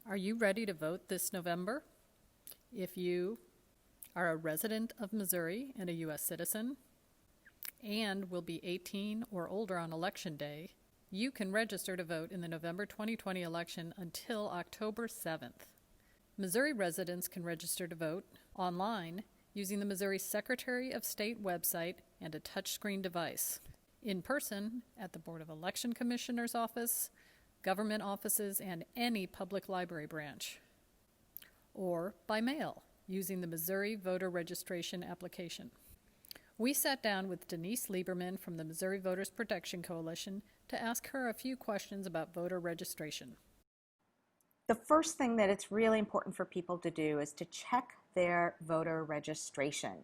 Are you ready to vote this November? If you are a resident of Missouri and a U.S. citizen and will be 18 or older on Election Day, you can register to vote in the November 2020 election until October 7th. Missouri residents can register to vote online using the Missouri Secretary of State website and a touchscreen device, in person at the Board of Election Commissioner's office, government offices, and any public library branch, or by mail using the Missouri voter registration application. We sat down with Denise Lieberman from the Missouri Voters Protection Coalition to ask her a few questions about voter registration. The first thing that it's really important for people to do is to check their voter registration.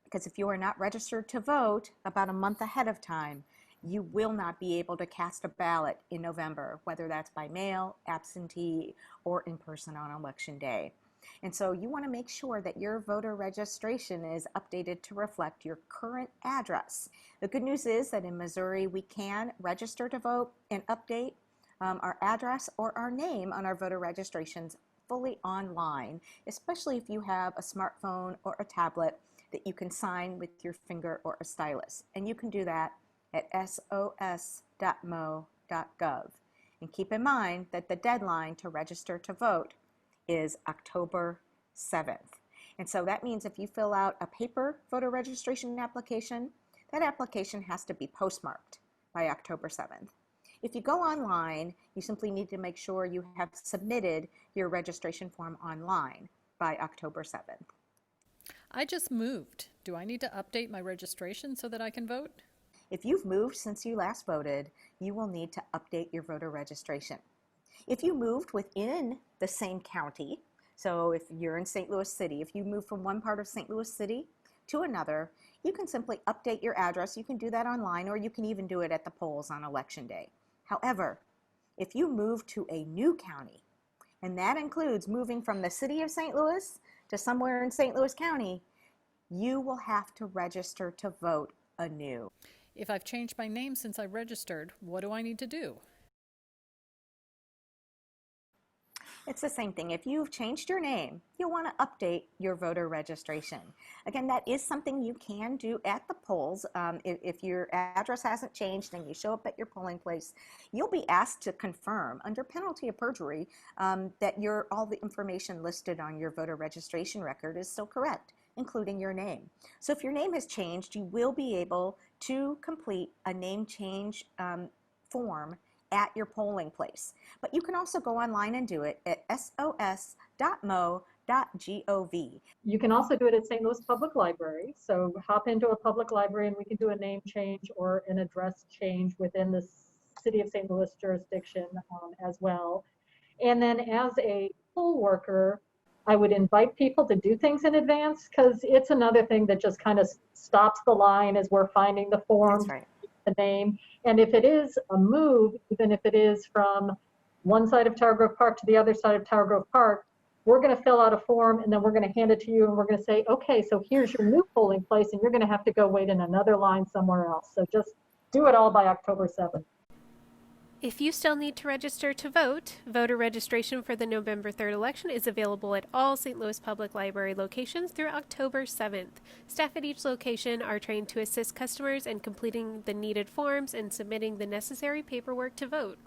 Because if you are not registered to vote about a month ahead of time, you will not be able to cast a ballot in November, whether that's by mail, absentee, or in person on Election Day. And so you want to make sure that your voter registration is updated to reflect your current address. The good news is that in Missouri, we can register to vote and update our address or our name on our voter registrations fully online, especially if you have a smartphone or a tablet that you can sign with your finger or a stylus. And you can do that at sos.mo.gov. And keep in mind that the deadline to register to vote is October 7th. And so that means if you fill out a paper voter registration application, that application has to be postmarked by October 7th. If you go online, you simply need to make sure you have submitted your registration form online by October 7th. I just moved. Do I need to update my registration so that I can vote? If you've moved since you last voted, you will need to update your voter registration. If you moved within the same county, so if you're in St. Louis City, if you move from one part of St. Louis City to another, you can simply update your address. You can do that online, or you can even do it at the polls on Election Day. However, if you move to a new county, and that includes moving from the city of St. Louis to somewhere in St. Louis County, you will have to register to vote anew. If I've changed my name since I registered, what do I need to do? It's the same thing. If you've changed your name, you'll want to update your voter registration. Again, that is something you can do at the polls. If your address hasn't changed and you show up at your polling place, you'll be asked to confirm under penalty of perjury that all the information listed on your voter registration record is still correct, including your name. So if your name has changed, you will be able to complete a name change form at your polling place. But you can also go online and do it at sos.mo.gov. You can also do it at St. Louis Public Library. So hop into a public library and we can do a name change or an address change within the City of St. Louis jurisdiction as well. And then as a poll worker, I would invite people to do things in advance, because it's another thing that just kind of stops the line as we're finding the form. That's right. The name. And if it is a move, even if it is from one side of Tower Grove Park to the other side of Tower Grove Park, we're going to fill out a form and then we're going to hand it to you and we're going to say, okay, so here's your new polling place and you're going to have to go wait in another line somewhere else. So just do it all by October 7th. If you still need to register to vote, voter registration for the November 3rd election is available at all St. Louis Public Library locations through October 7th. Staff at each location are trained to assist customers in completing the needed forms and submitting the necessary paperwork to vote.